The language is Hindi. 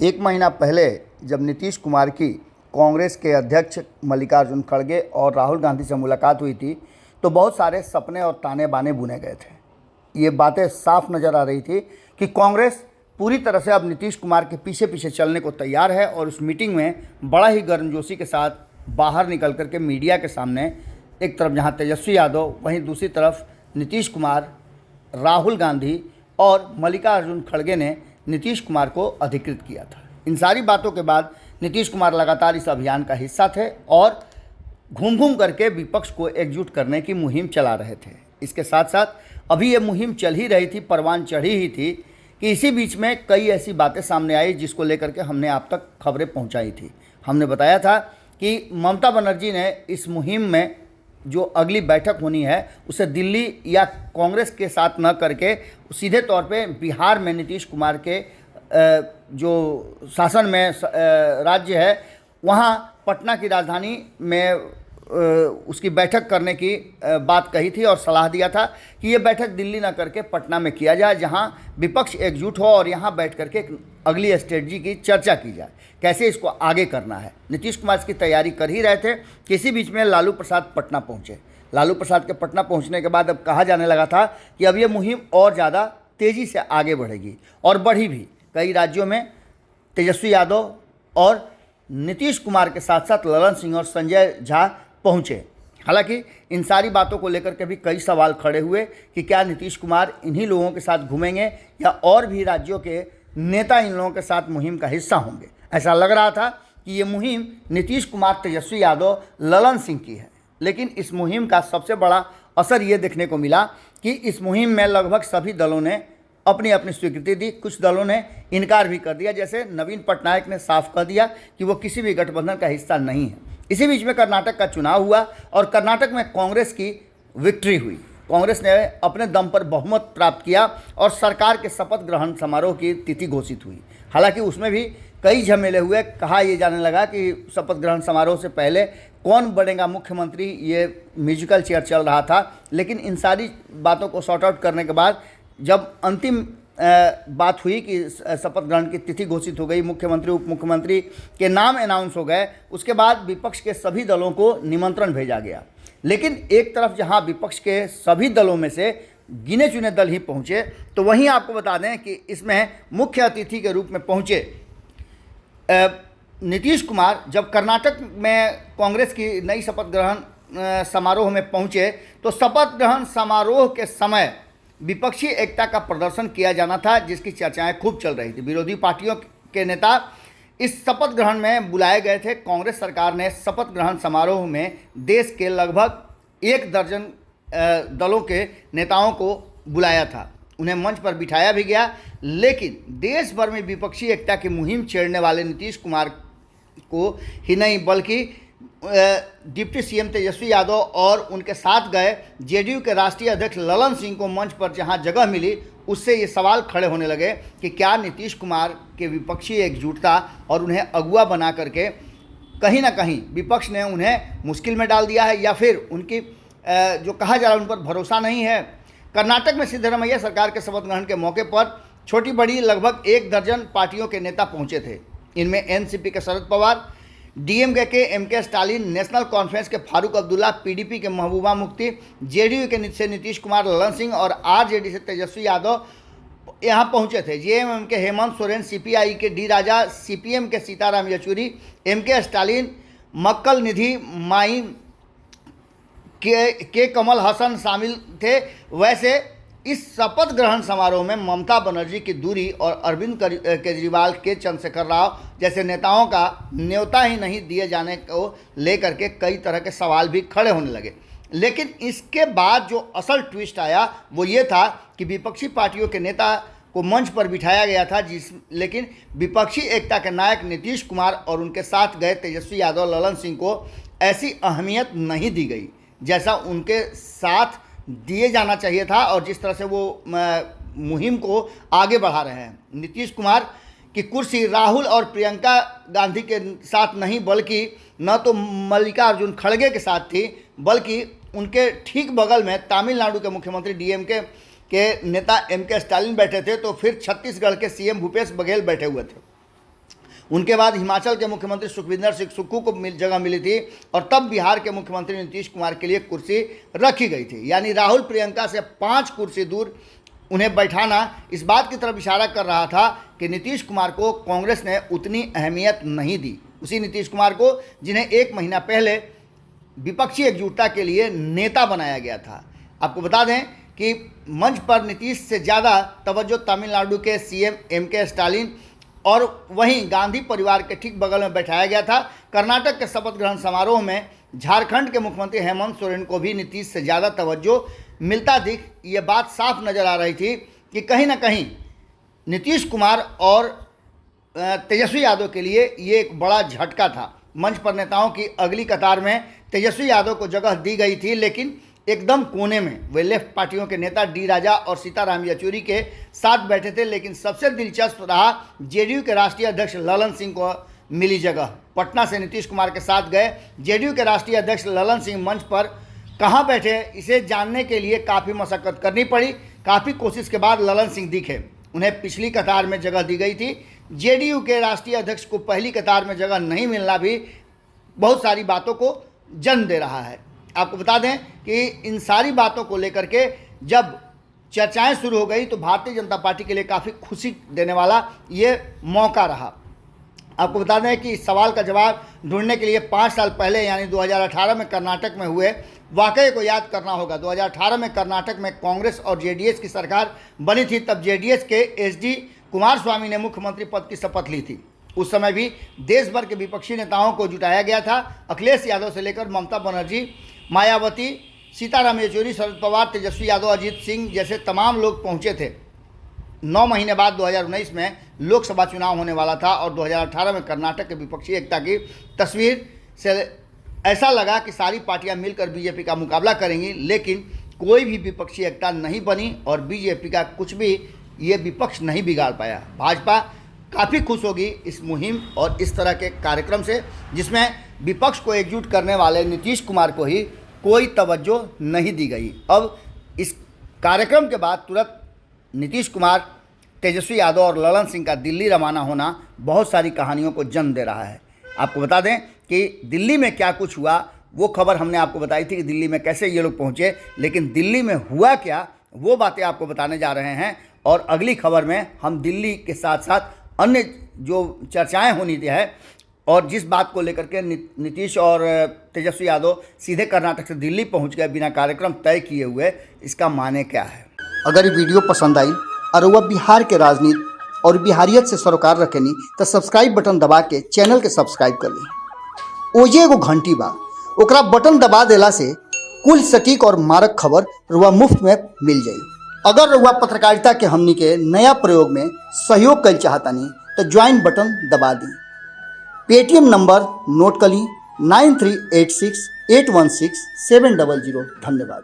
एक महीना पहले जब नीतीश कुमार की कांग्रेस के अध्यक्ष मल्लिकार्जुन खड़गे और राहुल गांधी से मुलाकात हुई थी तो बहुत सारे सपने और ताने बाने बुने गए थे। ये बातें साफ नज़र आ रही थी कि कांग्रेस पूरी तरह से अब नीतीश कुमार के पीछे पीछे चलने को तैयार है और उस मीटिंग में बड़ा ही गर्मजोशी के साथ बाहर निकल करके मीडिया के सामने एक तरफ जहां तेजस्वी यादव, वहीं दूसरी तरफ नीतीश कुमार, राहुल गांधी और मल्लिकार्जुन खड़गे ने नीतीश कुमार को अधिकृत किया था। इन सारी बातों के बाद नीतीश कुमार लगातार इस अभियान का हिस्सा थे और घूम घूम करके विपक्ष को एकजुट करने की मुहिम चला रहे थे। इसके साथ साथ अभी ये मुहिम चल ही रही थी, परवान चढ़ी ही थी कि इसी बीच में कई ऐसी बातें सामने आई जिसको लेकर के हमने आप तक खबरें पहुंचाई थी। हमने बताया था कि ममता बनर्जी ने इस मुहिम में जो अगली बैठक होनी है उसे दिल्ली या कांग्रेस के साथ न करके सीधे तौर पे बिहार में नीतीश कुमार के जो शासन में राज्य है वहाँ पटना की राजधानी में उसकी बैठक करने की बात कही थी और सलाह दिया था कि ये बैठक दिल्ली न करके पटना में किया जाए, जहाँ विपक्ष एकजुट हो और यहाँ बैठ करके एक अगली स्ट्रेटजी की चर्चा की जाए, कैसे इसको आगे करना है। नीतीश कुमार इसकी तैयारी कर ही रहे थे कि इसी बीच में लालू प्रसाद पटना पहुँचे। लालू प्रसाद के पटना पहुँचने के बाद अब कहा जाने लगा था कि अब ये मुहिम और ज़्यादा तेज़ी से आगे बढ़ेगी और बढ़ी भी। कई राज्यों में तेजस्वी यादव और नीतीश कुमार के साथ साथ ललन सिंह और संजय झा पहुँचे। हालांकि इन सारी बातों को लेकर के भी कई सवाल खड़े हुए कि क्या नीतीश कुमार इन्हीं लोगों के साथ घूमेंगे या और भी राज्यों के नेता इन लोगों के साथ मुहिम का हिस्सा होंगे। ऐसा लग रहा था कि ये मुहिम नीतीश कुमार, तेजस्वी यादव, ललन सिंह की है, लेकिन इस मुहिम का सबसे बड़ा असर ये देखने को मिला कि इस मुहिम में लगभग सभी दलों ने अपनी अपनी स्वीकृति दी। कुछ दलों ने इनकार भी कर दिया, जैसे नवीन पटनायक ने साफ कर दिया कि वो किसी भी गठबंधन का हिस्सा नहीं है। इसी बीच में कर्नाटक का चुनाव हुआ और कर्नाटक में कांग्रेस की विक्ट्री हुई। कांग्रेस ने अपने दम पर बहुमत प्राप्त किया और सरकार के शपथ ग्रहण समारोह की तिथि घोषित हुई। हालांकि उसमें भी कई झमेले हुए। कहा यह जाने लगा कि शपथ ग्रहण समारोह से पहले कौन बनेगा मुख्यमंत्री, ये म्यूजिकल चेयर चल रहा था। लेकिन इन सारी बातों को सॉर्ट आउट करने के बाद जब अंतिम बात हुई कि शपथ ग्रहण की तिथि घोषित हो गई, मुख्यमंत्री, उप मुख्यमंत्री के नाम अनाउंस हो गए, उसके बाद विपक्ष के सभी दलों को निमंत्रण भेजा गया। लेकिन एक तरफ जहां विपक्ष के सभी दलों में से गिने चुने दल ही पहुंचे, तो वहीं आपको बता दें कि इसमें मुख्य अतिथि के रूप में पहुंचे नीतीश कुमार। जब कर्नाटक में कांग्रेस की नई शपथ ग्रहण समारोह में पहुंचे तो शपथ ग्रहण समारोह के समय विपक्षी एकता का प्रदर्शन किया जाना था, जिसकी चर्चाएं खूब चल रही थी। विरोधी पार्टियों के नेता इस शपथ ग्रहण में बुलाए गए थे। कांग्रेस सरकार ने शपथ ग्रहण समारोह में देश के लगभग 1 दर्जन दलों के नेताओं को बुलाया था, उन्हें मंच पर बिठाया भी गया। लेकिन देश भर में विपक्षी एकता की मुहिम छेड़ने वाले नीतीश कुमार को ही नहीं बल्कि डिप्टी सीएम तेजस्वी यादव और उनके साथ गए जेडीयू के राष्ट्रीय अध्यक्ष ललन सिंह को मंच पर जहां जगह मिली, उससे ये सवाल खड़े होने लगे कि क्या नीतीश कुमार के विपक्षी एकजुटता और उन्हें अगुवा बना करके कहीं ना कहीं विपक्ष ने उन्हें मुश्किल में डाल दिया है, या फिर उनकी जो कहा जा रहा है उन पर भरोसा नहीं है। कर्नाटक में सिद्धरमैया सरकार के शपथ ग्रहण के मौके पर छोटी बड़ी लगभग 1 दर्जन पार्टियों के नेता पहुंचे थे। इनमें एनसीपी के शरद पवार, डीएमके के एमके स्टालिन, नेशनल कॉन्फ्रेंस के फारूक अब्दुल्ला, पीडीपी के महबूबा मुफ्ती, जेडीयू के से नीतीश कुमार, ललन सिंह और आरजेडी से तेजस्वी यादव यहाँ पहुँचे थे। जेएमएम के हेमंत सोरेन, सीपीआई के डी राजा, सीपीएम के सीताराम येचुरी, एमके स्टालिन, मक्कल निधि माई के कमल हसन शामिल थे। वैसे इस शपथ ग्रहण समारोह में ममता बनर्जी की दूरी और अरविंद केजरीवाल के चंद्रशेखर राव जैसे नेताओं का न्योता ही नहीं दिए जाने को लेकर के कई तरह के सवाल भी खड़े होने लगे। लेकिन इसके बाद जो असल ट्विस्ट आया वो ये था कि विपक्षी पार्टियों के नेता को मंच पर बिठाया गया था, लेकिन विपक्षी एकता के नायक नीतीश कुमार और उनके साथ गए तेजस्वी यादव, ललन सिंह को ऐसी अहमियत नहीं दी गई जैसा उनके साथ दिए जाना चाहिए था और जिस तरह से वो मुहिम को आगे बढ़ा रहे हैं। नीतीश कुमार की कुर्सी राहुल और प्रियंका गांधी के साथ नहीं बल्कि न तो मल्लिकार्जुन खड़गे के साथ थी, बल्कि उनके ठीक बगल में तमिलनाडु के मुख्यमंत्री डीएमके के नेता एमके स्टालिन बैठे थे, तो फिर छत्तीसगढ़ के सीएम भूपेश बघेल बैठे हुए थे। उनके बाद हिमाचल के मुख्यमंत्री सुखविंदर सिंह सुक्खू को जगह मिली थी और तब बिहार के मुख्यमंत्री नीतीश कुमार के लिए कुर्सी रखी गई थी। यानी राहुल प्रियंका से 5 कुर्सी दूर उन्हें बैठाना इस बात की तरफ इशारा कर रहा था कि नीतीश कुमार को कांग्रेस ने उतनी अहमियत नहीं दी। उसी नीतीश कुमार को जिन्हें 1 महीना पहले विपक्षी एकजुटता के लिए नेता बनाया गया था। आपको बता दें कि मंच पर नीतीश से ज़्यादा तवज्जो तमिलनाडु के सीएम एमके स्टालिन और वहीं गांधी परिवार के ठीक बगल में बैठाया गया था। कर्नाटक के शपथ ग्रहण समारोह में झारखंड के मुख्यमंत्री हेमंत सोरेन को भी नीतीश से ज़्यादा तवज्जो मिलता दिख ये बात साफ नज़र आ रही थी कि कहीं ना कहीं नीतीश कुमार और तेजस्वी यादव के लिए ये एक बड़ा झटका था। मंच पर नेताओं की अगली कतार में तेजस्वी यादव को जगह दी गई थी, लेकिन एकदम कोने में वे लेफ्ट पार्टियों के नेता डी राजा और सीताराम येचुरी के साथ बैठे थे। लेकिन सबसे दिलचस्प रहा जेडीयू के राष्ट्रीय अध्यक्ष ललन सिंह को मिली जगह। पटना से नीतीश कुमार के साथ गए जेडीयू के राष्ट्रीय अध्यक्ष ललन सिंह मंच पर कहाँ बैठे इसे जानने के लिए काफ़ी मशक्कत करनी पड़ी। काफ़ी कोशिश के बाद ललन सिंह दिखे, उन्हें पिछली कतार में जगह दी गई थी। जेडीयू के राष्ट्रीय अध्यक्ष को पहली कतार में जगह नहीं मिलना भी बहुत सारी बातों को जन्म दे रहा है। आपको बता दें कि इन सारी बातों को लेकर के जब चर्चाएं शुरू हो गई तो भारतीय जनता पार्टी के लिए काफ़ी खुशी देने वाला ये मौका रहा। आपको बता दें कि इस सवाल का जवाब ढूंढने के लिए 5 साल पहले यानी 2018 में कर्नाटक में हुए वाकये को याद करना होगा। 2018 में कर्नाटक में कांग्रेस और जेडीएस की सरकार बनी थी। तब जेडीएस के एचडी कुमारस्वामी ने मुख्यमंत्री पद की शपथ ली थी। उस समय भी देश भर के विपक्षी नेताओं को जुटाया गया था। अखिलेश यादव से लेकर ममता बनर्जी, मायावती, सीताराम येचुरी, शरद पवार, तेजस्वी यादव, अजीत सिंह जैसे तमाम लोग पहुंचे थे। 9 महीने बाद 2019 में लोकसभा चुनाव होने वाला था और 2018 में कर्नाटक के विपक्षी एकता की तस्वीर से ऐसा लगा कि सारी पार्टियां मिलकर बीजेपी का मुकाबला करेंगी, लेकिन कोई भी विपक्षी एकता नहीं बनी और बीजेपी का कुछ भी ये विपक्ष नहीं बिगाड़ पाया। भाजपा काफ़ी खुश होगी इस मुहिम और इस तरह के कार्यक्रम से, जिसमें विपक्ष को एकजुट करने वाले नीतीश कुमार को ही कोई तवज्जो नहीं दी गई। अब इस कार्यक्रम के बाद तुरंत नीतीश कुमार, तेजस्वी यादव और ललन सिंह का दिल्ली रवाना होना बहुत सारी कहानियों को जन्म दे रहा है। आपको बता दें कि दिल्ली में क्या कुछ हुआ वो खबर हमने आपको बताई थी कि दिल्ली में कैसे ये लोग पहुँचे, लेकिन दिल्ली में हुआ क्या वो बातें आपको बताने जा रहे हैं। और अगली खबर में हम दिल्ली के साथ साथ अन्य जो चर्चाएं होनी थी है और जिस बात को लेकर के नीतीश और तेजस्वी यादव सीधे कर्नाटक से दिल्ली पहुंच गए बिना कार्यक्रम तय किए हुए, इसका माने क्या है। अगर ये वीडियो पसंद आई और वह बिहार के राजनीति और बिहारियत से सरोकार रखेनी तो सब्सक्राइब बटन दबा के चैनल के सब्सक्राइब कर ली। ओजे एगो घंटी बा, ओकरा बटन दबा देला से कुल सटीक और मारक खबर रुआ मुफ्त में मिल जाई। अगर रुआ पत्रकारिता के हमनी के नया प्रयोग में सहयोग कर चाहतानी तो ज्वाइन बटन दबा दी। पेटीएम नंबर नोट कर ली 9386816700। धन्यवाद।